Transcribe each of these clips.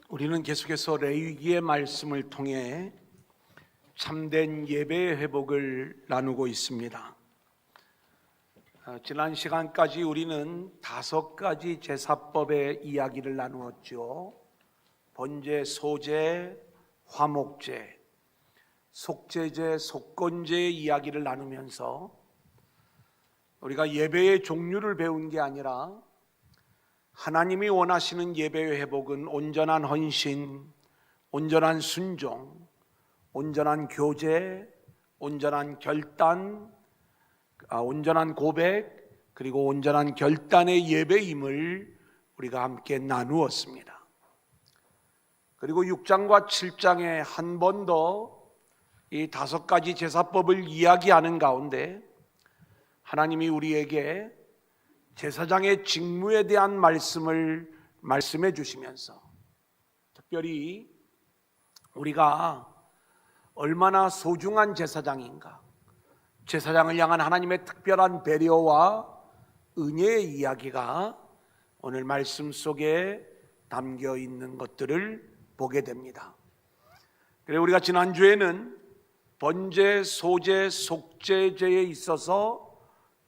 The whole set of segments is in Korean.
우리는 계속해서 레위기의 말씀을 통해 참된 예배의 회복을 나누고 있습니다. 지난 시간까지 우리는 5가지 제사법의 이야기를 나누었죠. 번제, 소제, 화목제, 속제제, 속건제의 이야기를 나누면서 우리가 예배의 종류를 배운 게 아니라 하나님이 원하시는 예배의 회복은 온전한 헌신, 온전한 순종, 온전한 교제, 온전한 결단, 온전한 고백, 그리고 온전한 결단의 예배임을 우리가 함께 나누었습니다. 그리고 6장과 7장에 한 번 더 이 5가지 제사법을 이야기하는 가운데 하나님이 우리에게 제사장의 직무에 대한 말씀을 말씀해 주시면서 특별히 우리가 얼마나 소중한 제사장인가, 제사장을 향한 하나님의 특별한 배려와 은혜의 이야기가 오늘 말씀 속에 담겨 있는 것들을 보게 됩니다. 그래서 우리가 지난주에는 번제, 소제, 속제제에 있어서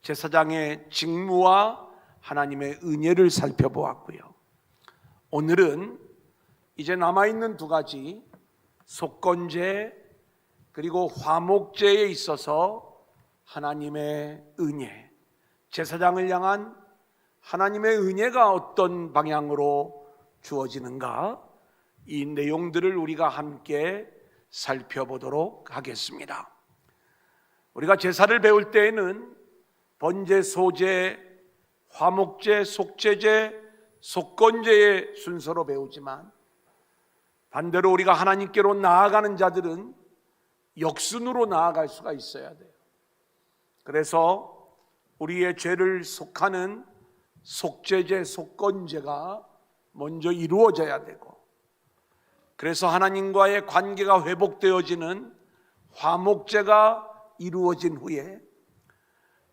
제사장의 직무와 하나님의 은혜를 살펴보았고요. 오늘은 이제 남아있는 2가지 속건제 그리고 화목제에 있어서 하나님의 은혜, 제사장을 향한 하나님의 은혜가 어떤 방향으로 주어지는가, 이 내용들을 우리가 함께 살펴보도록 하겠습니다. 우리가 제사를 배울 때에는 번제, 소제, 화목제, 속제제, 속건제의 순서로 배우지만 반대로 우리가 하나님께로 나아가는 자들은 역순으로 나아갈 수가 있어야 돼요. 그래서 우리의 죄를 속하는 속제제, 속건제가 먼저 이루어져야 되고, 그래서 하나님과의 관계가 회복되어지는 화목제가 이루어진 후에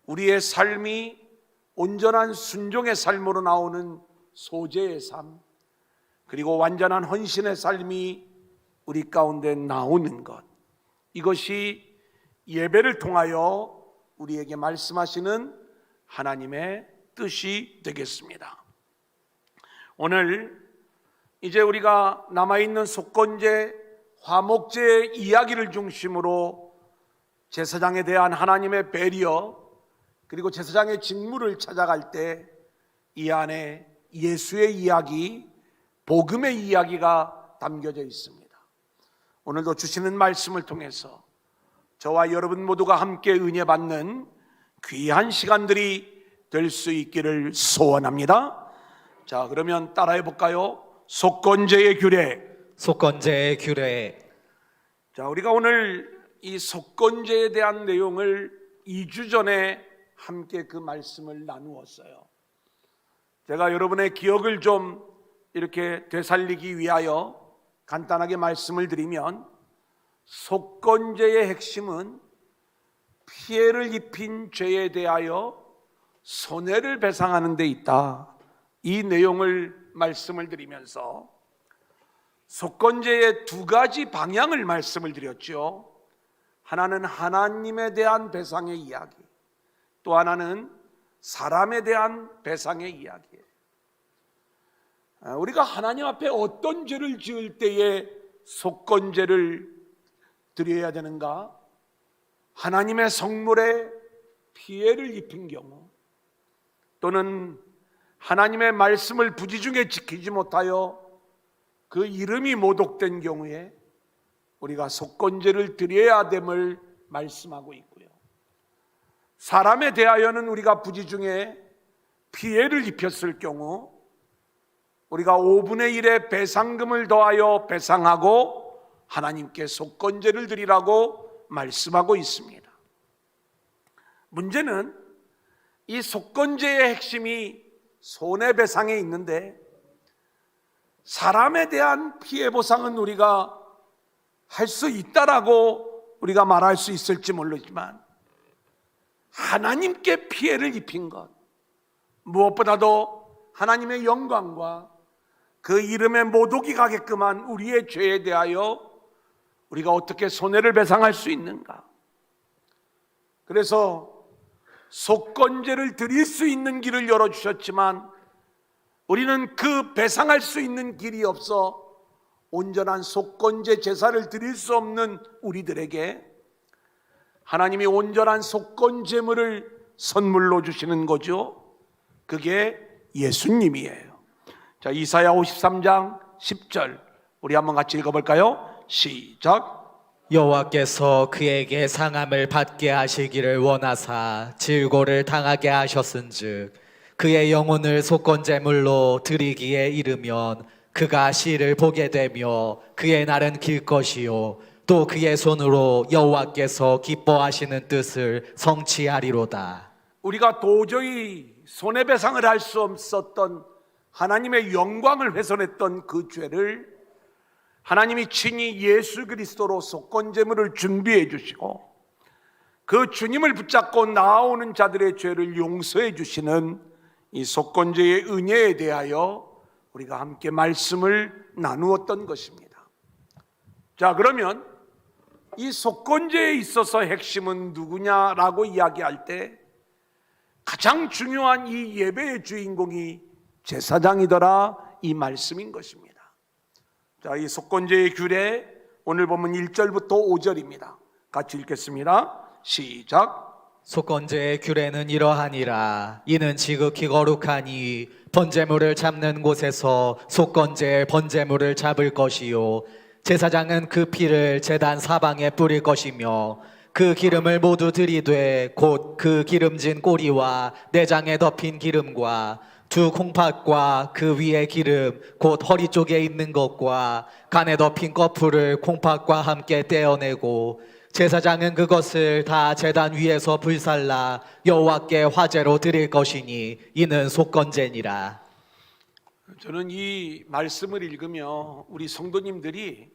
우리의 삶이 온전한 순종의 삶으로 나오는 소제의 삶, 그리고 완전한 헌신의 삶이 우리 가운데 나오는 것, 이것이 예배를 통하여 우리에게 말씀하시는 하나님의 뜻이 되겠습니다. 오늘 이제 우리가 남아있는 속건제, 화목제의 이야기를 중심으로 제사장에 대한 하나님의 배려, 그리고 제사장의 직무를 찾아갈 때 이 안에 예수의 이야기, 복음의 이야기가 담겨져 있습니다. 오늘도 주시는 말씀을 통해서 저와 여러분 모두가 함께 은혜 받는 귀한 시간들이 될 수 있기를 소원합니다. 자, 그러면 따라해 볼까요? 속건제의 규례. 속건제의 규례. 자, 우리가 오늘 이 속건제에 대한 내용을 2주 전에 함께 그 말씀을 나누었어요. 제가 여러분의 기억을 좀 이렇게 되살리기 위하여 간단하게 말씀을 드리면, 속건제의 핵심은 피해를 입힌 죄에 대하여 손해를 배상하는 데 있다, 이 내용을 말씀을 드리면서 속건제의 2가지 방향을 말씀을 드렸죠. 하나는 하나님에 대한 배상의 이야기, 또 하나는 사람에 대한 배상의 이야기예요. 우리가 하나님 앞에 어떤 죄를 지을 때에 속건제를 드려야 되는가? 하나님의 성물에 피해를 입힌 경우, 또는 하나님의 말씀을 부지중에 지키지 못하여 그 이름이 모독된 경우에 우리가 속건제를 드려야 됨을 말씀하고 있고요. 사람에 대하여는 우리가 부지중에 피해를 입혔을 경우 우리가 5분의 1의 배상금을 더하여 배상하고 하나님께 속건제를 드리라고 말씀하고 있습니다. 문제는 이 속건제의 핵심이 손해배상에 있는데, 사람에 대한 피해 보상은 우리가 할 수 있다라고 우리가 말할 수 있을지 모르지만, 하나님께 피해를 입힌 것, 무엇보다도 하나님의 영광과 그 이름에 모독이 가게끔 한 우리의 죄에 대하여 우리가 어떻게 손해를 배상할 수 있는가? 그래서 속건제를 드릴 수 있는 길을 열어주셨지만 우리는 그 배상할 수 있는 길이 없어 온전한 속건제 제사를 드릴 수 없는 우리들에게 하나님이 온전한 속건제물을 선물로 주시는 거죠. 그게 예수님이에요. 자, 이사야 53장 10절 우리 한번 같이 읽어볼까요? 시작. 여호와께서 그에게 상함을 받게 하시기를 원하사 질고를 당하게 하셨은즉 그의 영혼을 속건제물로 드리기에 이르면 그가 시를 보게 되며 그의 날은 길 것이요 또 그의 손으로 여호와께서 기뻐하시는 뜻을 성취하리로다. 우리가 도저히 손해배상을 할 수 없었던 하나님의 영광을 훼손했던 그 죄를 하나님이 친히 예수 그리스도로 속건제물을 준비해 주시고 그 주님을 붙잡고 나아오는 자들의 죄를 용서해 주시는 이 속건제의 은혜에 대하여 우리가 함께 말씀을 나누었던 것입니다. 자, 그러면 이 속건제에 있어서 핵심은 누구냐라고 이야기할 때 가장 중요한 이 예배의 주인공이 제사장이더라, 이 말씀인 것입니다. 자, 이 속건제의 규례 오늘 보면 1절부터 5절입니다. 같이 읽겠습니다. 시작. 속건제의 규례는 이러하니라. 이는 지극히 거룩하니 번제물을 잡는 곳에서 속건제의 번제물을 잡을 것이요 제사장은 그 피를 제단 사방에 뿌릴 것이며 그 기름을 모두 들이되 곧 그 기름진 꼬리와 내장에 덮인 기름과 두 콩팥과 그 위에 기름 곧 허리 쪽에 있는 것과 간에 덮인 거풀을 콩팥과 함께 떼어내고 제사장은 그것을 다 제단 위에서 불살라 여호와께 화제로 드릴 것이니 이는 속건제니라. 저는 이 말씀을 읽으며 우리 성도님들이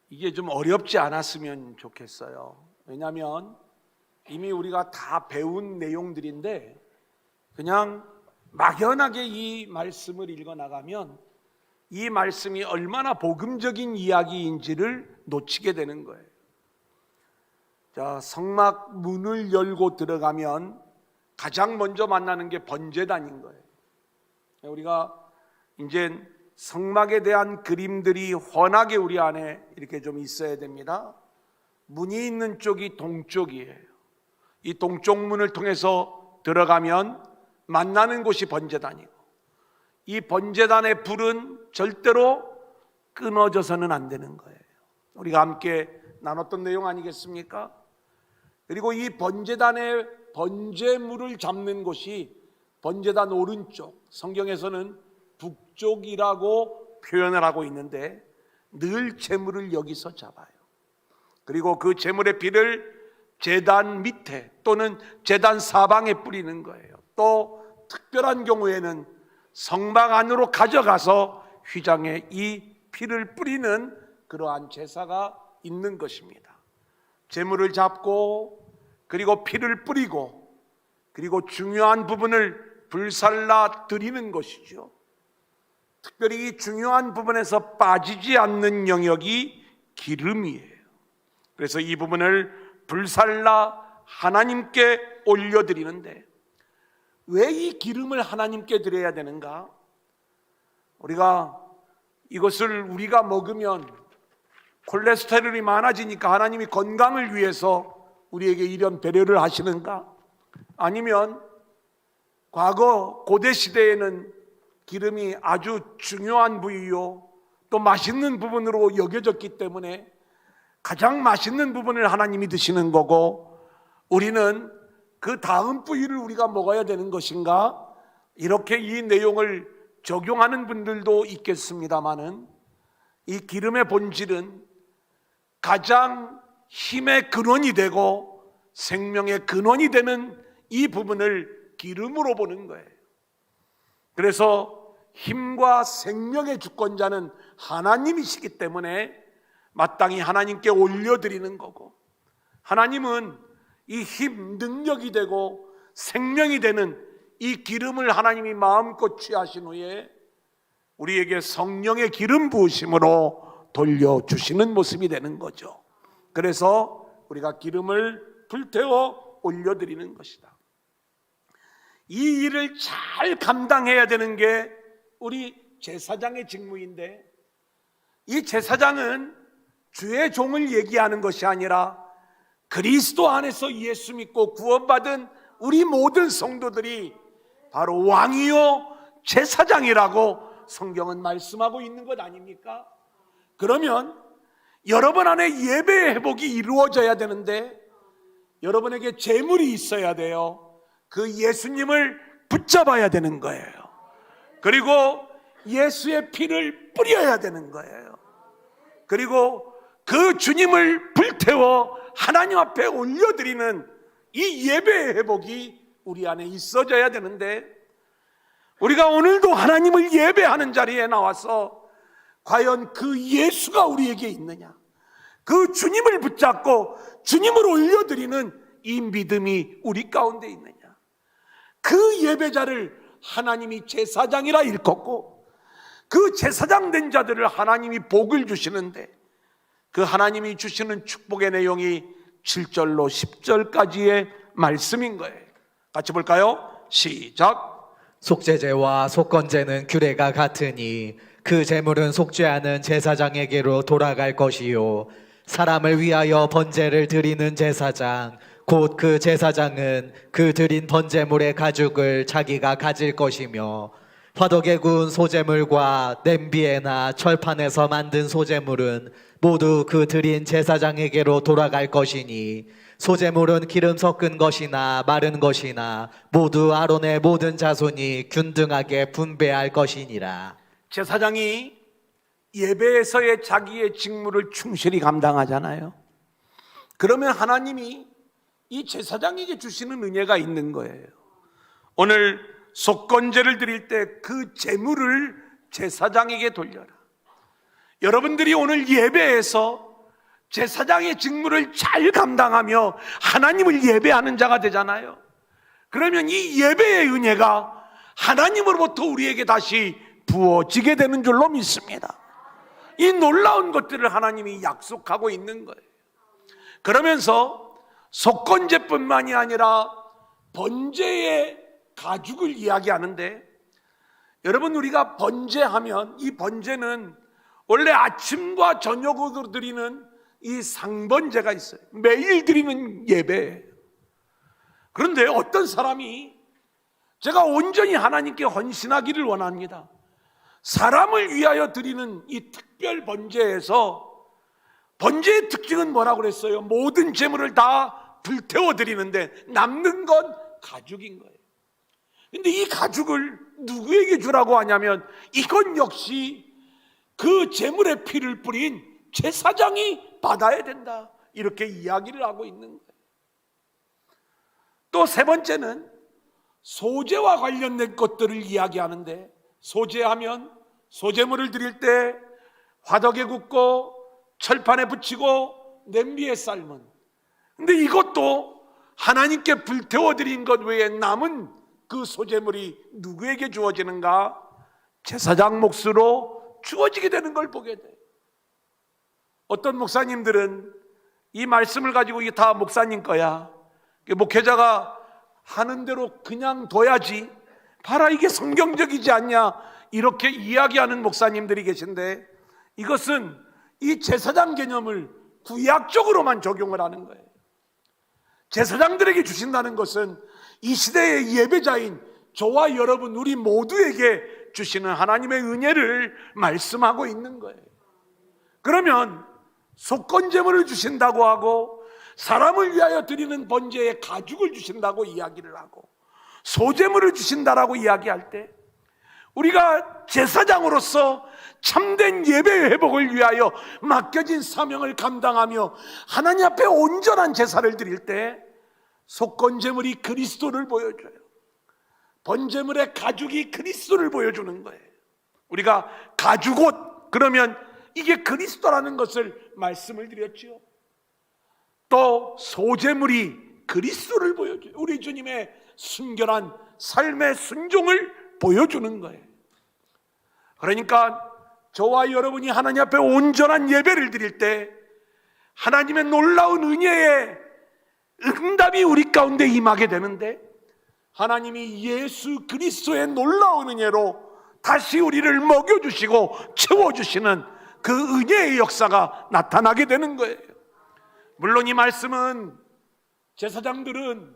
이게 좀 어렵지 않았으면 좋겠어요. 왜냐하면 이미 우리가 다 배운 내용들인데 그냥 막연하게 이 말씀을 읽어 나가면 이 말씀이 얼마나 복음적인 이야기인지를 놓치게 되는 거예요. 자, 성막 문을 열고 들어가면 가장 먼저 만나는 게 번제단인 거예요. 우리가 이제 성막에 대한 그림들이 훤하게 우리 안에 이렇게 좀 있어야 됩니다. 문이 있는 쪽이 동쪽이에요. 이 동쪽 문을 통해서 들어가면 만나는 곳이 번제단이고 이 번제단의 불은 절대로 끊어져서는 안 되는 거예요. 우리가 함께 나눴던 내용 아니겠습니까? 그리고 이 번제단의 번제물을 잡는 곳이 번제단 오른쪽, 성경에서는 북쪽이라고 표현을 하고 있는데 늘 제물을 여기서 잡아요. 그리고 그 제물의 피를 제단 밑에 또는 제단 사방에 뿌리는 거예요. 또 특별한 경우에는 성막 안으로 가져가서 휘장에 이 피를 뿌리는 그러한 제사가 있는 것입니다. 제물을 잡고 그리고 피를 뿌리고 그리고 중요한 부분을 불살라 드리는 것이죠. 특별히 이 중요한 부분에서 빠지지 않는 영역이 기름이에요. 그래서 이 부분을 불살라 하나님께 올려드리는데 왜 이 기름을 하나님께 드려야 되는가? 우리가 이것을 우리가 먹으면 콜레스테롤이 많아지니까 하나님이 건강을 위해서 우리에게 이런 배려를 하시는가? 아니면 과거 고대 시대에는 기름이 아주 중요한 부위요 또 맛있는 부분으로 여겨졌기 때문에 가장 맛있는 부분을 하나님이 드시는 거고 우리는 그 다음 부위를 우리가 먹어야 되는 것인가? 이렇게 이 내용을 적용하는 분들도 있겠습니다마는 이 기름의 본질은 가장 힘의 근원이 되고 생명의 근원이 되는 이 부분을 기름으로 보는 거예요. 그래서 힘과 생명의 주권자는 하나님이시기 때문에 마땅히 하나님께 올려드리는 거고 하나님은 이 힘, 능력이 되고 생명이 되는 이 기름을 하나님이 마음껏 취하신 후에 우리에게 성령의 기름 부으심으로 돌려주시는 모습이 되는 거죠. 그래서 우리가 기름을 불태워 올려드리는 것이다. 이 일을 잘 감당해야 되는 게 우리 제사장의 직무인데, 이 제사장은 주의 종을 얘기하는 것이 아니라 그리스도 안에서 예수 믿고 구원받은 우리 모든 성도들이 바로 왕이요 제사장이라고 성경은 말씀하고 있는 것 아닙니까? 그러면 여러분 안에 예배의 회복이 이루어져야 되는데 여러분에게 재물이 있어야 돼요. 그 예수님을 붙잡아야 되는 거예요. 그리고 예수의 피를 뿌려야 되는 거예요. 그리고 그 주님을 불태워 하나님 앞에 올려드리는 이 예배의 회복이 우리 안에 있어져야 되는데, 우리가 오늘도 하나님을 예배하는 자리에 나와서 과연 그 예수가 우리에게 있느냐, 그 주님을 붙잡고 주님을 올려드리는 이 믿음이 우리 가운데 있느냐, 그 예배자를 하나님이 제사장이라 일컫고 그 제사장 된 자들을 하나님이 복을 주시는데, 그 하나님이 주시는 축복의 내용이 7절로 10절까지의 말씀인 거예요. 같이 볼까요? 시작. 속죄제와 속건제는 규례가 같으니 그 제물은 속죄하는 제사장에게로 돌아갈 것이요, 사람을 위하여 번제를 드리는 제사장 곧 그 제사장은 그 드린 번제물의 가죽을 자기가 가질 것이며, 화덕에 구운 소제물과 냄비에나 철판에서 만든 소제물은 모두 그 드린 제사장에게로 돌아갈 것이니, 소제물은 기름 섞은 것이나 마른 것이나 모두 아론의 모든 자손이 균등하게 분배할 것이니라. 제사장이 예배에서의 자기의 직무를 충실히 감당하잖아요. 그러면 하나님이 이 제사장에게 주시는 은혜가 있는 거예요. 오늘 속건제를 드릴 때 그 제물을 제사장에게 돌려라. 여러분들이 오늘 예배에서 제사장의 직무를 잘 감당하며 하나님을 예배하는 자가 되잖아요. 그러면 이 예배의 은혜가 하나님으로부터 우리에게 다시 부어지게 되는 줄로 믿습니다. 이 놀라운 것들을 하나님이 약속하고 있는 거예요. 그러면서 속건제뿐만이 아니라 번제의 가죽을 이야기하는데, 여러분, 우리가 번제하면 이 번제는 원래 아침과 저녁으로 드리는 이 상번제가 있어요. 매일 드리는 예배예요. 그런데 어떤 사람이 제가 온전히 하나님께 헌신하기를 원합니다, 사람을 위하여 드리는 이 특별 번제에서 번제의 특징은 뭐라고 그랬어요? 모든 제물을 다 불태워 드리는데 남는 건 가죽인 거예요. 근데 이 가죽을 누구에게 주라고 하냐면 이건 역시 그 제물의 피를 뿌린 제사장이 받아야 된다, 이렇게 이야기를 하고 있는 거예요. 또 세 번째는 소제와 관련된 것들을 이야기하는데, 소제하면 소제물을 드릴 때 화덕에 굽고 철판에 붙이고 냄비에 삶은, 근데 이것도 하나님께 불태워 드린 것 외에 남은 그 소제물이 누구에게 주어지는가? 제사장 몫으로 주어지게 되는 걸 보게 돼요. 어떤 목사님들은 이 말씀을 가지고 이게 다 목사님 거야, 목회자가 하는 대로 그냥 둬야지, 봐라 이게 성경적이지 않냐, 이렇게 이야기하는 목사님들이 계신데, 이것은 이 제사장 개념을 구약적으로만 적용을 하는 거예요. 제사장들에게 주신다는 것은 이 시대의 예배자인 저와 여러분 우리 모두에게 주시는 하나님의 은혜를 말씀하고 있는 거예요. 그러면 속건제물을 주신다고 하고 사람을 위하여 드리는 번제의 가죽을 주신다고 이야기를 하고 소제물을 주신다라고 이야기할 때, 우리가 제사장으로서 참된 예배의 회복을 위하여 맡겨진 사명을 감당하며 하나님 앞에 온전한 제사를 드릴 때 속건제물이 그리스도를 보여줘요. 번제물의 가죽이 그리스도를 보여주는 거예요. 우리가 가죽옷 그러면 이게 그리스도라는 것을 말씀을 드렸죠. 또 소제물이 그리스도를 보여줘요. 우리 주님의 순결한 삶의 순종을 보여주는 거예요. 그러니까 저와 여러분이 하나님 앞에 온전한 예배를 드릴 때 하나님의 놀라운 은혜의 응답이 우리 가운데 임하게 되는데, 하나님이 예수 그리스도의 놀라운 은혜로 다시 우리를 먹여주시고 채워주시는 그 은혜의 역사가 나타나게 되는 거예요. 물론 이 말씀은 제사장들은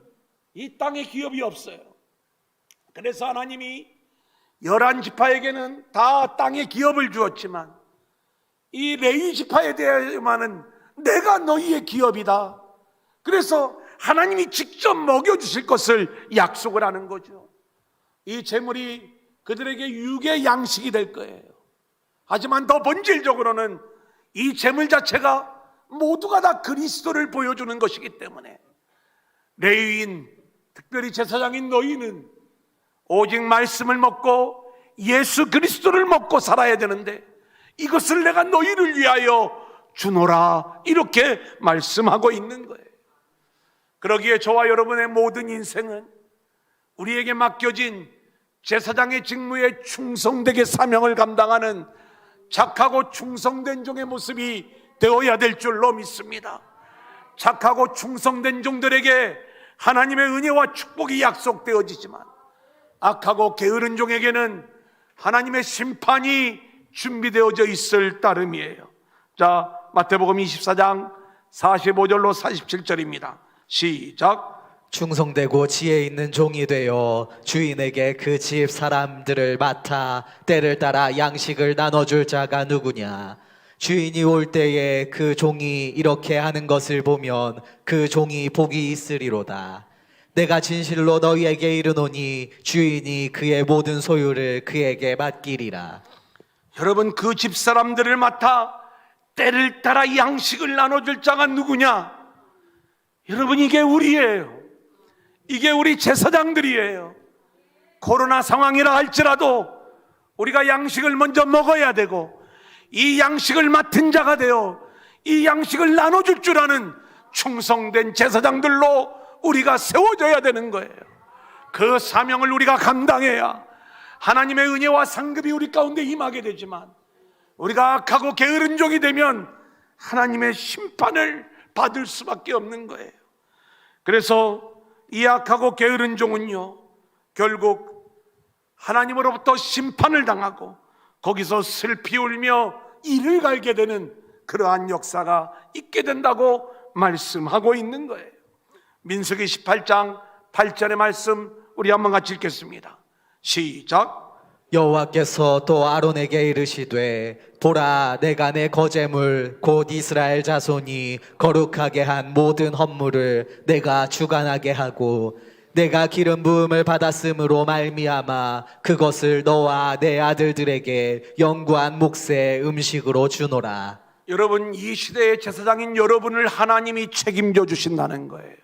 이 땅에 기업이 없어요. 그래서 하나님이 11지파에게는 다 땅의 기업을 주었지만 이 레위 지파에 대해서만은 내가 너희의 기업이다. 그래서 하나님이 직접 먹여주실 것을 약속을 하는 거죠. 이 재물이 그들에게 육의 양식이 될 거예요. 하지만 더 본질적으로는 이 재물 자체가 모두가 다 그리스도를 보여주는 것이기 때문에 레위인, 특별히 제사장인 너희는 오직 말씀을 먹고 예수 그리스도를 먹고 살아야 되는데 이것을 내가 너희를 위하여 주노라, 이렇게 말씀하고 있는 거예요. 그러기에 저와 여러분의 모든 인생은 우리에게 맡겨진 제사장의 직무에 충성되게 사명을 감당하는 착하고 충성된 종의 모습이 되어야 될 줄로 믿습니다. 착하고 충성된 종들에게 하나님의 은혜와 축복이 약속되어지지만 악하고 게으른 종에게는 하나님의 심판이 준비되어져 있을 따름이에요. 자, 마태복음 24장 45절로 47절입니다. 시작. 충성되고 지혜 있는 종이 되어 주인에게 그 집 사람들을 맡아 때를 따라 양식을 나눠줄 자가 누구냐? 주인이 올 때에 그 종이 이렇게 하는 것을 보면 그 종이 복이 있으리로다. 내가 진실로 너희에게 이르노니 주인이 그의 모든 소유를 그에게 맡기리라. 여러분, 그 집 사람들을 맡아 때를 따라 양식을 나눠줄 자가 누구냐? 여러분, 이게 우리예요. 이게 우리 제사장들이에요. 코로나 상황이라 할지라도 우리가 양식을 먼저 먹어야 되고 이 양식을 맡은 자가 되어 이 양식을 나눠줄 줄 아는 충성된 제사장들로 우리가 세워져야 되는 거예요. 그 사명을 우리가 감당해야 하나님의 은혜와 상급이 우리 가운데 임하게 되지만, 우리가 악하고 게으른 종이 되면 하나님의 심판을 받을 수밖에 없는 거예요. 그래서 이 악하고 게으른 종은요, 결국 하나님으로부터 심판을 당하고 거기서 슬피 울며 이를 갈게 되는 그러한 역사가 있게 된다고 말씀하고 있는 거예요. 민수기 18장 8절의 말씀 우리 한번 같이 읽겠습니다. 시작. 여호와께서 또 아론에게 이르시되 보라, 내가 내 거제물 곧 이스라엘 자손이 거룩하게 한 모든 헌물을 내가 주관하게 하고 내가 기름 부음을 받았으므로 말미암아 그것을 너와 내 아들들에게 영구한 몫의 음식으로 주노라. 여러분, 이 시대의 제사장인 여러분을 하나님이 책임져 주신다는 거예요.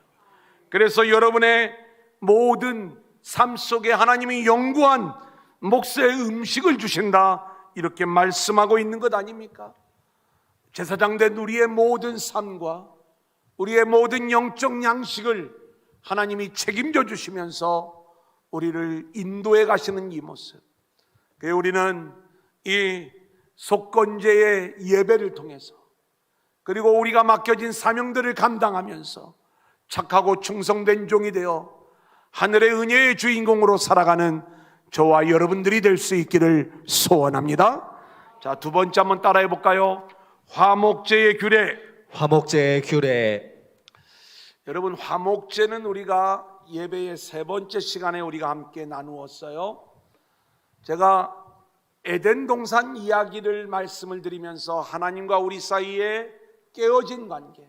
그래서 여러분의 모든 삶 속에 하나님이 영구한 몫의 음식을 주신다, 이렇게 말씀하고 있는 것 아닙니까? 제사장된 우리의 모든 삶과 우리의 모든 영적 양식을 하나님이 책임져 주시면서 우리를 인도해 가시는 이 모습, 그래서 우리는 이 속건제의 예배를 통해서 그리고 우리가 맡겨진 사명들을 감당하면서 착하고 충성된 종이 되어 하늘의 은혜의 주인공으로 살아가는 저와 여러분들이 될 수 있기를 소원합니다. 자, 두 번째 한번 따라해 볼까요? 화목제의 규례. 화목제의 규례. 여러분, 화목제는 우리가 예배의 세 번째 시간에 우리가 함께 나누었어요. 제가 에덴 동산 이야기를 말씀을 드리면서 하나님과 우리 사이에 깨어진 관계,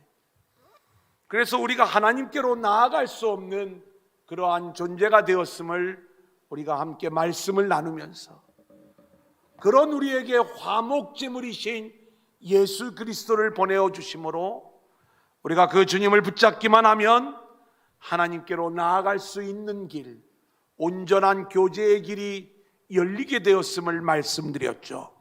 그래서 우리가 하나님께로 나아갈 수 없는 그러한 존재가 되었음을 우리가 함께 말씀을 나누면서, 그런 우리에게 화목제물이신 예수 그리스도를 보내어 주심으로 우리가 그 주님을 붙잡기만 하면 하나님께로 나아갈 수 있는 길, 온전한 교제의 길이 열리게 되었음을 말씀드렸죠.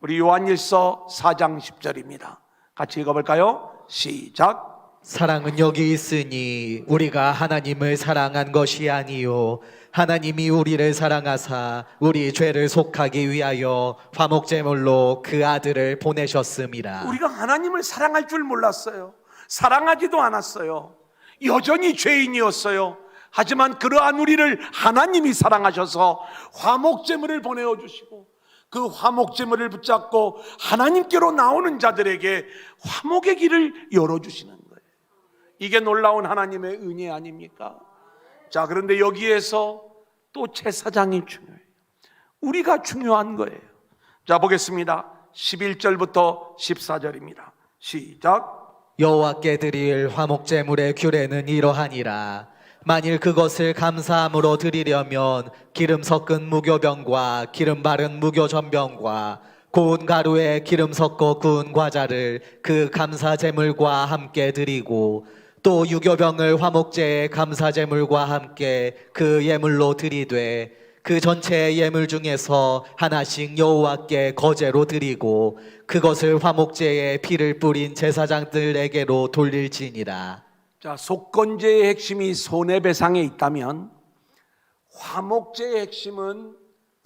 우리 요한일서 4장 10절입니다. 같이 읽어볼까요? 시작. 사랑은 여기 있으니 우리가 하나님을 사랑한 것이 아니요 하나님이 우리를 사랑하사 우리 죄를 속하기 위하여 화목제물로 그 아들을 보내셨습니다. 우리가 하나님을 사랑할 줄 몰랐어요. 사랑하지도 않았어요. 여전히 죄인이었어요. 하지만 그러한 우리를 하나님이 사랑하셔서 화목제물을 보내어 주시고 그 화목제물을 붙잡고 하나님께로 나오는 자들에게 화목의 길을 열어주시는 거예요. 이게 놀라운 하나님의 은혜 아닙니까? 자, 그런데 여기에서 또 제사장이 중요해요. 우리가 중요한 거예요. 자, 보겠습니다. 11절부터 14절입니다. 시작. 여호와께 드릴 화목제물의 규례는 이러하니라. 만일 그것을 감사함으로 드리려면 기름 섞은 무교병과 기름 바른 무교전병과 고운 가루에 기름 섞어 구운 과자를 그 감사제물과 함께 드리고 또 유교병을 화목제의 감사제물과 함께 그 예물로 드리되 그 전체 예물 중에서 하나씩 여호와께 거제로 드리고 그것을 화목제에 피를 뿌린 제사장들에게로 돌릴지니라. 자, 속건제의 핵심이 손해배상에 있다면 화목제의 핵심은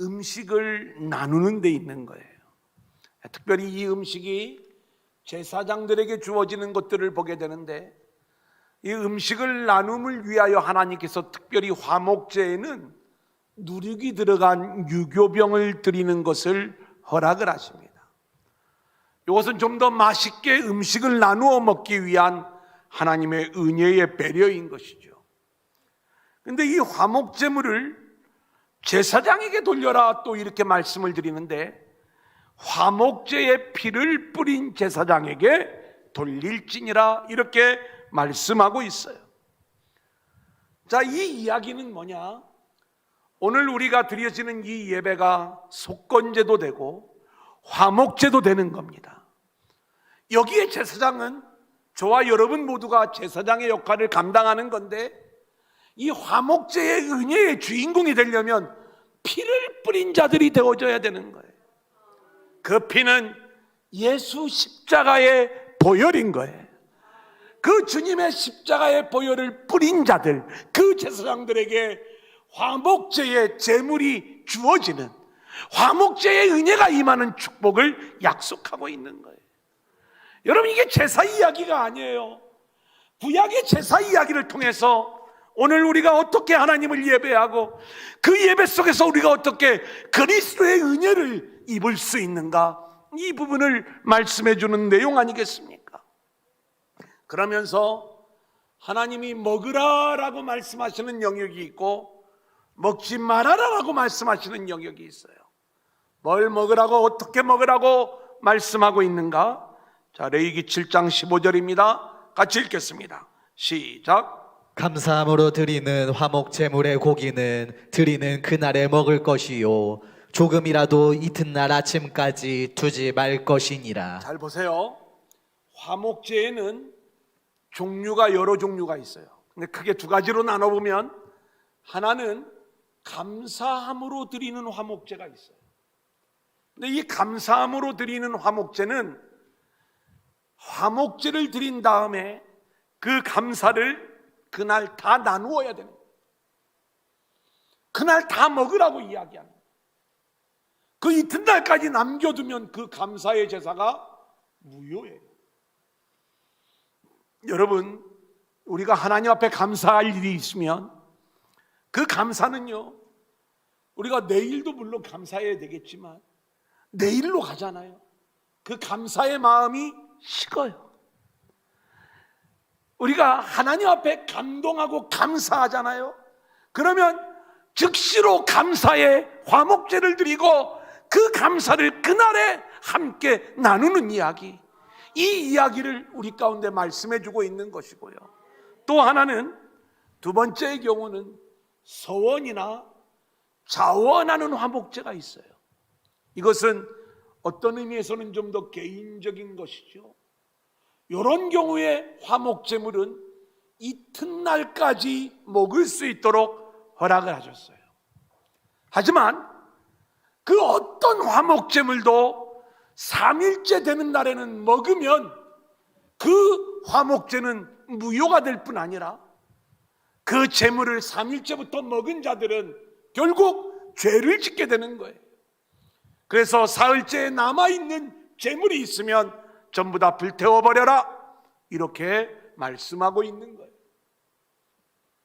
음식을 나누는 데 있는 거예요. 특별히 이 음식이 제사장들에게 주어지는 것들을 보게 되는데 이 음식을 나눔을 위하여 하나님께서 특별히 화목제에는 누룩이 들어간 유교병을 드리는 것을 허락을 하십니다. 이것은 좀 더 맛있게 음식을 나누어 먹기 위한 하나님의 은혜의 배려인 것이죠. 그런데 이 화목제물을 제사장에게 돌려라 또 이렇게 말씀을 드리는데 화목제의 피를 뿌린 제사장에게 돌릴지니라 이렇게 말씀하고 있어요. 자, 이 이야기는 뭐냐? 오늘 우리가 드려지는 이 예배가 속건제도 되고 화목제도 되는 겁니다. 여기에 제사장은 저와 여러분 모두가 제사장의 역할을 감당하는 건데 이 화목제의 은혜의 주인공이 되려면 피를 뿌린 자들이 되어져야 되는 거예요. 그 피는 예수 십자가의 보혈인 거예요. 그 주님의 십자가의 보혈을 뿌린 자들, 그 제사장들에게 화목제의 제물이 주어지는 화목제의 은혜가 임하는 축복을 약속하고 있는 거예요. 여러분, 이게 제사 이야기가 아니에요. 구약의 제사 이야기를 통해서 오늘 우리가 어떻게 하나님을 예배하고 그 예배 속에서 우리가 어떻게 그리스도의 은혜를 입을 수 있는가, 이 부분을 말씀해 주는 내용 아니겠습니까? 그러면서 하나님이 먹으라라고 말씀하시는 영역이 있고 먹지 말아라라고 말씀하시는 영역이 있어요. 뭘 먹으라고 어떻게 먹으라고 말씀하고 있는가? 자, 레위기 7장 15절입니다. 같이 읽겠습니다. 시작. 감사함으로 드리는 화목제물의 고기는 드리는 그날에 먹을 것이요 조금이라도 이튿날 아침까지 두지 말 것이니라. 잘 보세요. 화목제에는 종류가 여러 종류가 있어요. 근데 크게 두 가지로 나눠보면 하나는 감사함으로 드리는 화목제가 있어요. 근데 이 감사함으로 드리는 화목제는 화목제를 드린 다음에 그 감사를 그날 다 나누어야 되는 거예요. 그날 다 먹으라고 이야기하는 거예요. 그 이튿날까지 남겨두면 그 감사의 제사가 무효예요. 여러분, 우리가 하나님 앞에 감사할 일이 있으면 그 감사는요, 우리가 내일도 물론 감사해야 되겠지만 내일로 가잖아요. 그 감사의 마음이 식어요. 우리가 하나님 앞에 감동하고 감사하잖아요. 그러면 즉시로 감사의 화목제를 드리고 그 감사를 그날에 함께 나누는 이야기, 이 이야기를 우리 가운데 말씀해 주고 있는 것이고요. 또 하나는, 두 번째의 경우는 서원이나 자원하는 화목제가 있어요. 이것은 어떤 의미에서는 좀 더 개인적인 것이죠. 이런 경우에 화목제물은 이튿날까지 먹을 수 있도록 허락을 하셨어요. 하지만 그 어떤 화목제물도 3일째 되는 날에는 먹으면 그 화목제는 무효가 될 뿐 아니라 그 재물을 3일째부터 먹은 자들은 결국 죄를 짓게 되는 거예요. 그래서 사흘째에 남아있는 재물이 있으면 전부 다 불태워버려라, 이렇게 말씀하고 있는 거예요.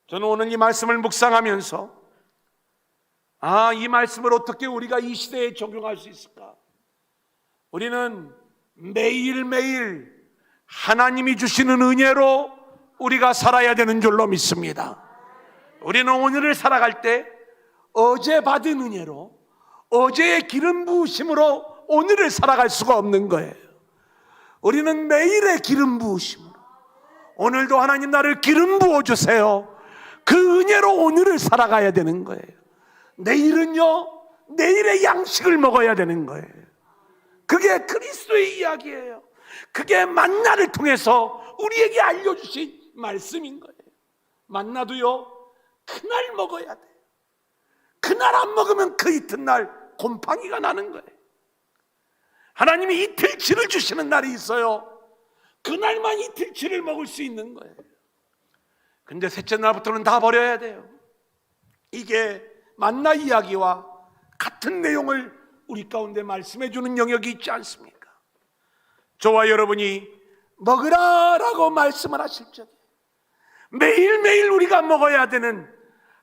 저는 오늘 이 말씀을 묵상하면서 이 말씀을 어떻게 우리가 이 시대에 적용할 수 있을까? 우리는 매일매일 하나님이 주시는 은혜로 우리가 살아야 되는 줄로 믿습니다. 우리는 오늘을 살아갈 때 어제 받은 은혜로, 어제의 기름 부으심으로 오늘을 살아갈 수가 없는 거예요. 우리는 매일의 기름 부으심으로, 오늘도 하나님 나를 기름 부어주세요, 그 은혜로 오늘을 살아가야 되는 거예요. 내일은요, 내일의 양식을 먹어야 되는 거예요. 그게 그리스도의 이야기예요. 그게 만나를 통해서 우리에게 알려주신 말씀인 거예요. 만나도요, 그날 먹어야 돼요. 그날 안 먹으면 그 이튿날 곰팡이가 나는 거예요. 하나님이 이틀치를 주시는 날이 있어요. 그날만 이틀치를 먹을 수 있는 거예요. 근데 셋째 날부터는 다 버려야 돼요. 이게 만나 이야기와 같은 내용을 우리 가운데 말씀해 주는 영역이 있지 않습니까? 저와 여러분이 먹으라 라고 말씀을 하실 적에 매일매일 우리가 먹어야 되는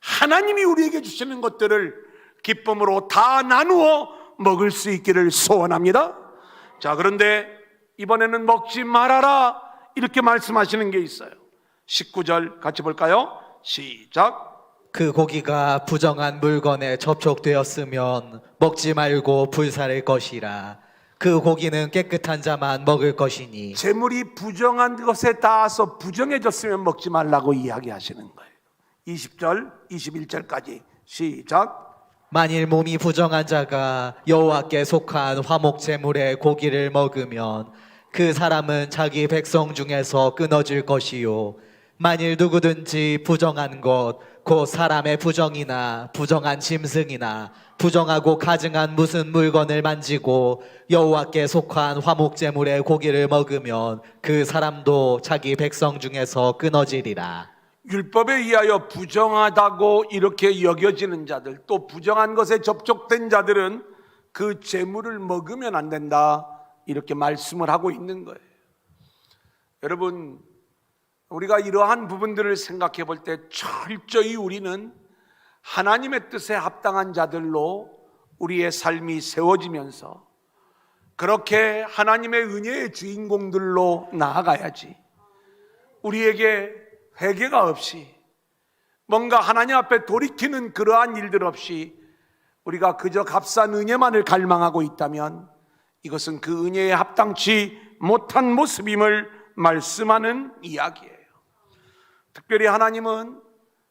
하나님이 우리에게 주시는 것들을 기쁨으로 다 나누어 먹을 수 있기를 소원합니다. 자, 그런데 이번에는 먹지 말아라 이렇게 말씀하시는 게 있어요. 19절 같이 볼까요? 시작. 그 고기가 부정한 물건에 접촉되었으면 먹지 말고 불살릴 것이라. 그 고기는 깨끗한 자만 먹을 것이니. 재물이 부정한 것에 닿아서 부정해졌으면 먹지 말라고 이야기하시는 거예요. 20절, 21절까지 시작. 만일 몸이 부정한 자가 여호와께 속한 화목 제물의 고기를 먹으면 그 사람은 자기 백성 중에서 끊어질 것이요, 만일 누구든지 부정한 것, 곧 사람의 부정이나 부정한 짐승이나 부정하고 가증한 무슨 물건을 만지고 여호와께 속한 화목 제물의 고기를 먹으면 그 사람도 자기 백성 중에서 끊어지리라. 율법에 의하여 부정하다고 이렇게 여겨지는 자들, 또 부정한 것에 접촉된 자들은 그 재물을 먹으면 안 된다, 이렇게 말씀을 하고 있는 거예요. 여러분, 우리가 이러한 부분들을 생각해 볼 때 철저히 우리는 하나님의 뜻에 합당한 자들로 우리의 삶이 세워지면서 그렇게 하나님의 은혜의 주인공들로 나아가야지, 우리에게 회개가 없이 뭔가 하나님 앞에 돌이키는 그러한 일들 없이 우리가 그저 값싼 은혜만을 갈망하고 있다면 이것은 그 은혜에 합당치 못한 모습임을 말씀하는 이야기예요. 특별히 하나님은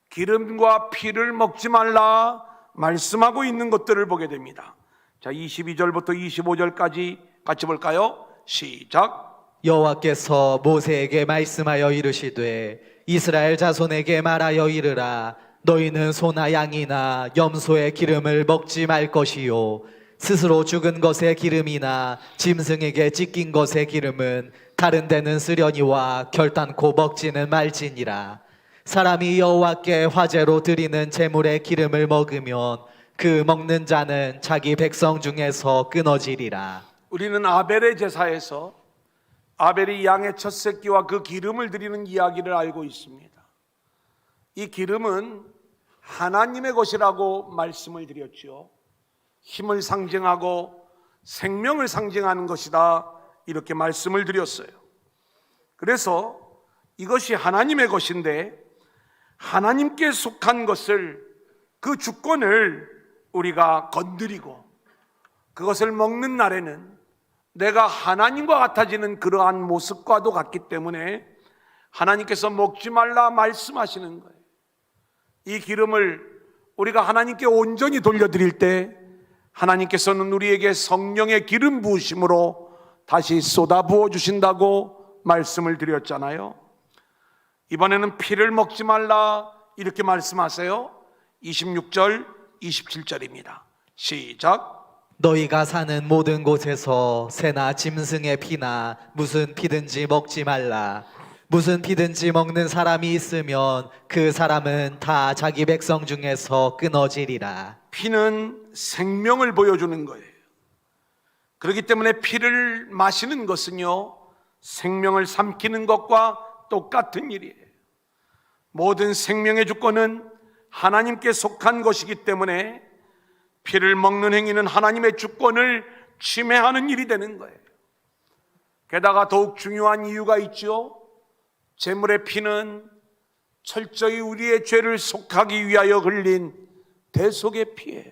기름과 피를 먹지 말라 말씀하고 있는 것들을 보게 됩니다. 자, 22절부터 25절까지 같이 볼까요? 시작. 여호와께서 모세에게 말씀하여 이르시되 이스라엘 자손에게 말하여 이르라. 너희는 소나 양이나 염소의 기름을 먹지 말 것이요, 스스로 죽은 것의 기름이나 짐승에게 찢긴 것의 기름은 다른 데는 쓰려니와 결단코 먹지는 말지니라. 사람이 여호와께 화제로 드리는 제물의 기름을 먹으면 그 먹는 자는 자기 백성 중에서 끊어지리라. 우리는 아벨의 제사에서 아벨이 양의 첫 새끼와 그 기름을 드리는 이야기를 알고 있습니다. 이 기름은 하나님의 것이라고 말씀을 드렸죠. 힘을 상징하고 생명을 상징하는 것이다, 이렇게 말씀을 드렸어요. 그래서 이것이 하나님의 것인데 하나님께 속한 것을, 그 주권을 우리가 건드리고 그것을 먹는 날에는 내가 하나님과 같아지는 그러한 모습과도 같기 때문에 하나님께서 먹지 말라 말씀하시는 거예요. 이 기름을 우리가 하나님께 온전히 돌려드릴 때 하나님께서는 우리에게 성령의 기름 부으심으로 다시 쏟아 부어 주신다고 말씀을 드렸잖아요. 이번에는 피를 먹지 말라 이렇게 말씀하세요. 26절, 27절입니다. 시작. 너희가 사는 모든 곳에서 새나 짐승의 피나 무슨 피든지 먹지 말라. 무슨 피든지 먹는 사람이 있으면 그 사람은 다 자기 백성 중에서 끊어지리라. 피는 생명을 보여주는 거예요. 그렇기 때문에 피를 마시는 것은요, 생명을 삼키는 것과 똑같은 일이에요. 모든 생명의 주권은 하나님께 속한 것이기 때문에 피를 먹는 행위는 하나님의 주권을 침해하는 일이 되는 거예요. 게다가 더욱 중요한 이유가 있죠. 제물의 피는 철저히 우리의 죄를 속하기 위하여 흘린 대속의 피예요.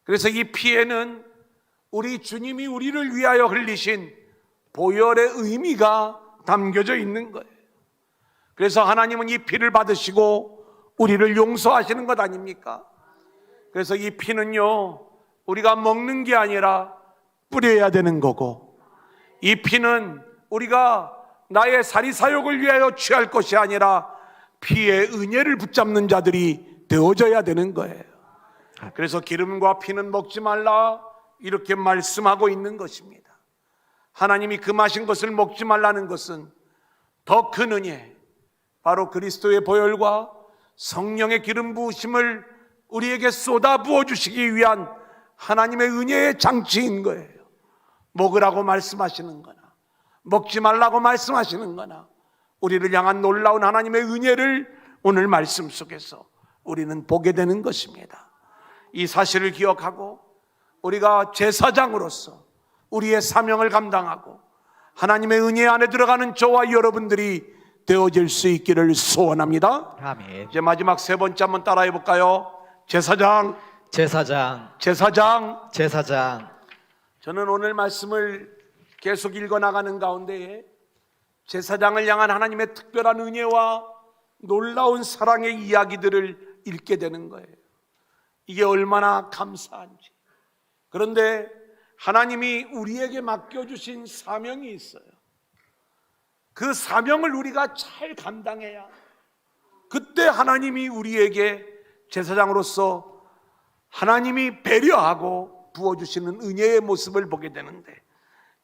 그래서 이 피에는 우리 주님이 우리를 위하여 흘리신 보혈의 의미가 담겨져 있는 거예요. 그래서 하나님은 이 피를 받으시고 우리를 용서하시는 것 아닙니까? 그래서 이 피는요, 우리가 먹는 게 아니라 뿌려야 되는 거고, 이 피는 우리가 나의 사리사욕을 위하여 취할 것이 아니라 피의 은혜를 붙잡는 자들이 되어져야 되는 거예요. 그래서 기름과 피는 먹지 말라 이렇게 말씀하고 있는 것입니다. 하나님이 금하신 것을 먹지 말라는 것은 더 큰 은혜, 바로 그리스도의 보혈과 성령의 기름 부으심을 우리에게 쏟아 부어 주시기 위한 하나님의 은혜의 장치인 거예요. 먹으라고 말씀하시는 거나 먹지 말라고 말씀하시는 거나 우리를 향한 놀라운 하나님의 은혜를 오늘 말씀 속에서 우리는 보게 되는 것입니다. 이 사실을 기억하고 우리가 제사장으로서 우리의 사명을 감당하고 하나님의 은혜 안에 들어가는 저와 여러분들이 되어질 수 있기를 소원합니다. 아멘. 이제 마지막 세 번째 한번 따라해 볼까요? 제사장, 제사장, 제사장. 제사장. 저는 오늘 말씀을 계속 읽어나가는 가운데에 제사장을 향한 하나님의 특별한 은혜와 놀라운 사랑의 이야기들을 읽게 되는 거예요. 이게 얼마나 감사한지. 그런데 하나님이 우리에게 맡겨주신 사명이 있어요. 그 사명을 우리가 잘 감당해야 그때 하나님이 우리에게 제사장으로서 하나님이 배려하고 부어주시는 은혜의 모습을 보게 되는데,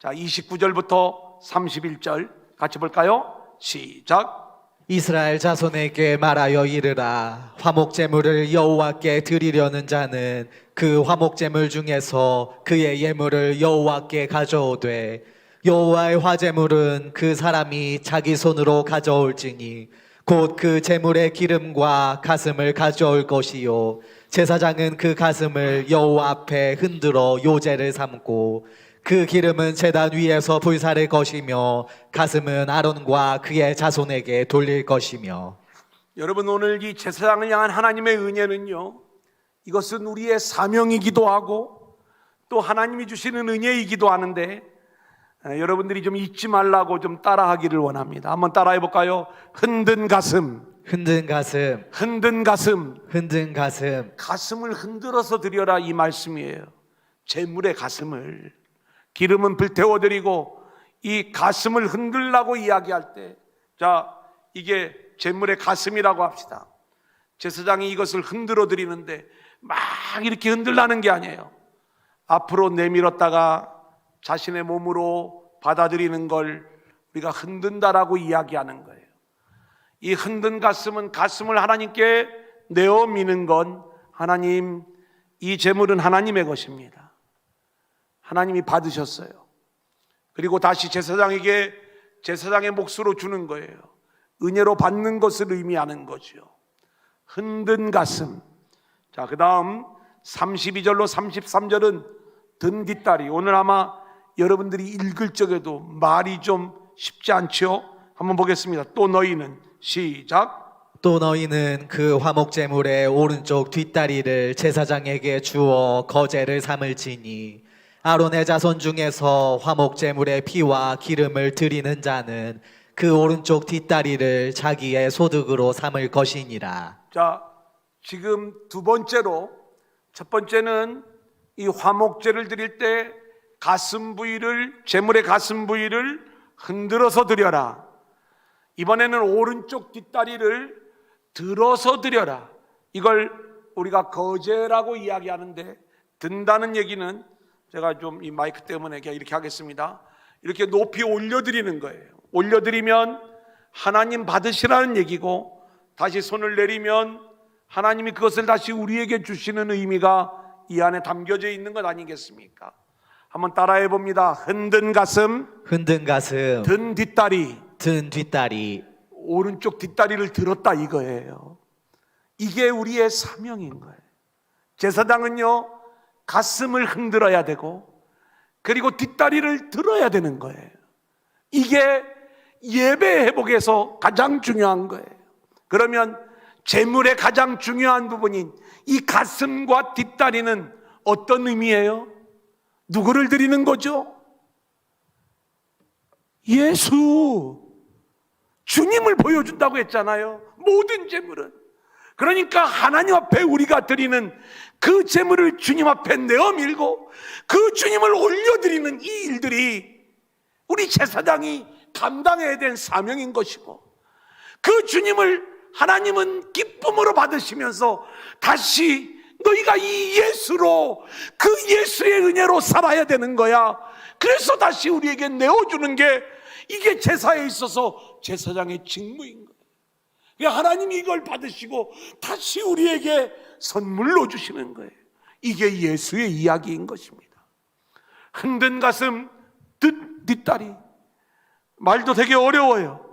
자, 29절부터 31절 같이 볼까요? 시작. 이스라엘 자손에게 말하여 이르라. 화목제물을 여호와께 드리려는 자는 그 화목제물 중에서 그의 예물을 여호와께 가져오되, 여호와의 화제물은 그 사람이 자기 손으로 가져올지니 곧 그 제물의 기름과 가슴을 가져올 것이요, 제사장은 그 가슴을 여호와 앞에 흔들어 요제를 삼고 그 기름은 제단 위에서 불사를 것이며 가슴은 아론과 그의 자손에게 돌릴 것이며. 여러분, 오늘 이 제사장을 향한 하나님의 은혜는요, 이것은 우리의 사명이기도 하고 또 하나님이 주시는 은혜이기도 하는데, 여러분들이 좀 잊지 말라고 좀 따라하기를 원합니다. 한번 따라해 볼까요? 흔든 가슴, 흔든 가슴, 흔든 가슴. 흔든 가슴. 가슴을 흔들어서 드려라, 이 말씀이에요. 제물의 가슴을, 기름은 불태워드리고 이 가슴을 흔들라고 이야기할 때, 자, 이게 제물의 가슴이라고 합시다. 제사장이 이것을 흔들어 드리는데 막 이렇게 흔들라는 게 아니에요. 앞으로 내밀었다가 자신의 몸으로 받아들이는 걸 우리가 흔든다라고 이야기하는 거예요. 이 흔든 가슴은, 가슴을 하나님께 내어 미는 건, 하나님, 이 제물은 하나님의 것입니다. 하나님이 받으셨어요. 그리고 다시 제사장에게 제사장의 몫으로 주는 거예요. 은혜로 받는 것을 의미하는 거죠. 흔든 가슴. 자, 그 다음 32절로 33절은 든 뒷다리. 오늘 아마 여러분들이 읽을 적에도 말이 좀 쉽지 않죠? 한번 보겠습니다. 또 너희는, 시작. 또 너희는 그 화목제물의 오른쪽 뒷다리를 제사장에게 주어 거제를 삼을지니 아론의 자손 중에서 화목제물의 피와 기름을 드리는 자는 그 오른쪽 뒷다리를 자기의 소득으로 삼을 것이니라. 자, 지금 두 번째로, 첫 번째는 이 화목제를 드릴 때 가슴 부위를, 제물의 가슴 부위를 흔들어서 드려라. 이번에는 오른쪽 뒷다리를 들어서 드려라. 이걸 우리가 거제라고 이야기하는데, 든다는 얘기는 제가 좀 이 마이크 때문에 그냥 이렇게 하겠습니다. 이렇게 높이 올려드리는 거예요. 올려드리면 하나님 받으시라는 얘기고, 다시 손을 내리면 하나님이 그것을 다시 우리에게 주시는 의미가 이 안에 담겨져 있는 것 아니겠습니까? 한번 따라해 봅니다. 흔든 가슴, 든 뒷다리, 든 뒷다리. 오른쪽 뒷다리를 들었다 이거예요. 이게 우리의 사명인 거예요. 제사장은요, 가슴을 흔들어야 되고, 그리고 뒷다리를 들어야 되는 거예요. 이게 예배 회복에서 가장 중요한 거예요. 그러면 제물의 가장 중요한 부분인 이 가슴과 뒷다리는 어떤 의미예요? 누구를 드리는 거죠? 예수, 주님을 보여준다고 했잖아요. 모든 제물은. 그러니까 하나님 앞에 우리가 드리는 그 제물을 주님 앞에 내어밀고 그 주님을 올려드리는 이 일들이 우리 제사장이 감당해야 될 사명인 것이고, 그 주님을 하나님은 기쁨으로 받으시면서 다시 너희가 이 예수로, 그 예수의 은혜로 살아야 되는 거야. 그래서 다시 우리에게 내어주는 게, 이게 제사에 있어서 제사장의 직무인 거예요. 그러니까 하나님이 이걸 받으시고 다시 우리에게 선물로 주시는 거예요. 이게 예수의 이야기인 것입니다. 흔든 가슴, 뒷다리. 말도 되게 어려워요.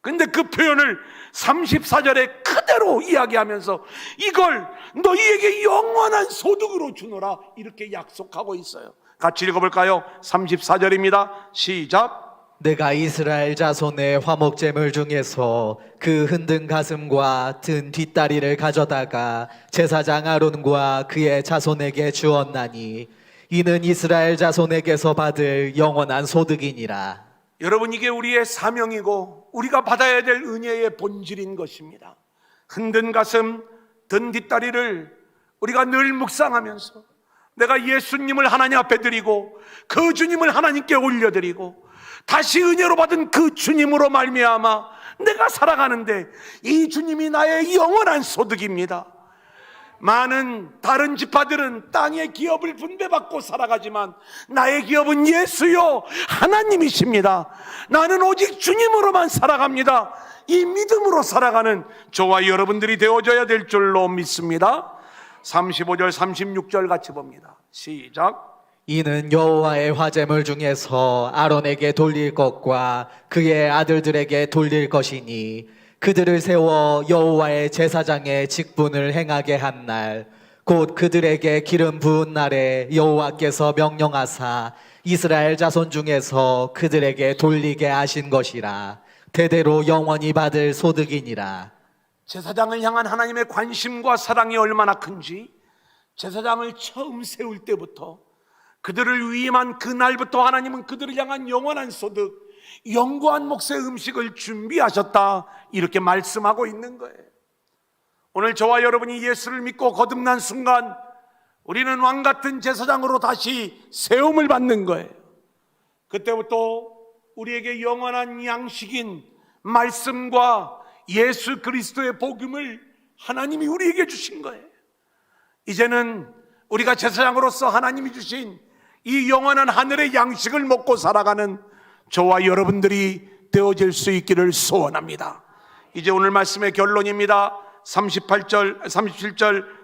근데 그 표현을 34절에 그대로 이야기하면서 이걸 너희에게 영원한 소득으로 주노라, 이렇게 약속하고 있어요. 같이 읽어볼까요? 34절입니다. 시작. 내가 이스라엘 자손의 화목제물 중에서 그 흔든 가슴과 든 뒷다리를 가져다가 제사장 아론과 그의 자손에게 주었나니 이는 이스라엘 자손에게서 받을 영원한 소득이니라. 여러분, 이게 우리의 사명이고 우리가 받아야 될 은혜의 본질인 것입니다. 흔든 가슴, 든 뒷다리를 우리가 늘 묵상하면서 내가 예수님을 하나님 앞에 드리고 그 주님을 하나님께 올려드리고 다시 은혜로 받은 그 주님으로 말미암아 내가 살아가는데, 이 주님이 나의 영원한 소득입니다. 많은 다른 지파들은 땅의 기업을 분배받고 살아가지만 나의 기업은 예수요 하나님이십니다. 나는 오직 주님으로만 살아갑니다. 이 믿음으로 살아가는 저와 여러분들이 되어져야 될 줄로 믿습니다. 35절 36절 같이 봅니다. 시작. 이는 여호와의 화제물 중에서 아론에게 돌릴 것과 그의 아들들에게 돌릴 것이니 그들을 세워 여호와의 제사장의 직분을 행하게 한 날, 곧 그들에게 기름 부은 날에 여호와께서 명령하사 이스라엘 자손 중에서 그들에게 돌리게 하신 것이라. 대대로 영원히 받을 소득이니라. 제사장을 향한 하나님의 관심과 사랑이 얼마나 큰지, 제사장을 처음 세울 때부터 그들을 위임한 그날부터 하나님은 그들을 향한 영원한 소득, 영구한 몫의 음식을 준비하셨다, 이렇게 말씀하고 있는 거예요. 오늘 저와 여러분이 예수를 믿고 거듭난 순간 우리는 왕같은 제사장으로 다시 세움을 받는 거예요. 그때부터 우리에게 영원한 양식인 말씀과 예수 그리스도의 복음을 하나님이 우리에게 주신 거예요. 이제는 우리가 제사장으로서 하나님이 주신 이 영원한 하늘의 양식을 먹고 살아가는 저와 여러분들이 되어질 수 있기를 소원합니다. 이제 오늘 말씀의 결론입니다. 37절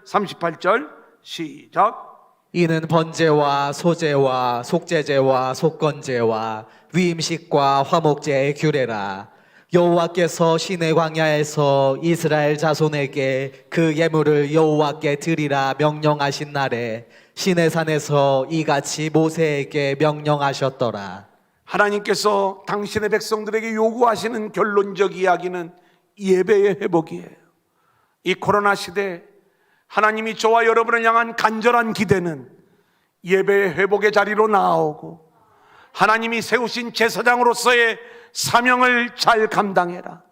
38절 시작. 이는 번제와 소제와 속제제와 속건제와 위임식과 화목제의 규례라. 여호와께서 시내 광야에서 이스라엘 자손에게 그 예물을 여호와께 드리라 명령하신 날에 시내산에서 이같이 모세에게 명령하셨더라. 하나님께서 당신의 백성들에게 요구하시는 결론적 이야기는 예배의 회복이에요. 이 코로나 시대 하나님이 저와 여러분을 향한 간절한 기대는 예배의 회복의 자리로 나아오고, 하나님이 세우신 제사장으로서의 사명을 잘 감당해라.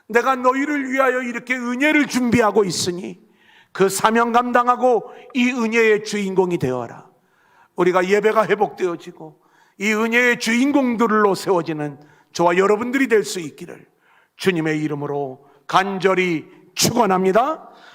내가 너희를 위하여 이렇게 은혜를 준비하고 있으니 그 사명 감당하고 이 은혜의 주인공이 되어라. 우리가 예배가 회복되어지고 이 은혜의 주인공들로 세워지는 저와 여러분들이 될 수 있기를 주님의 이름으로 간절히 축원합니다.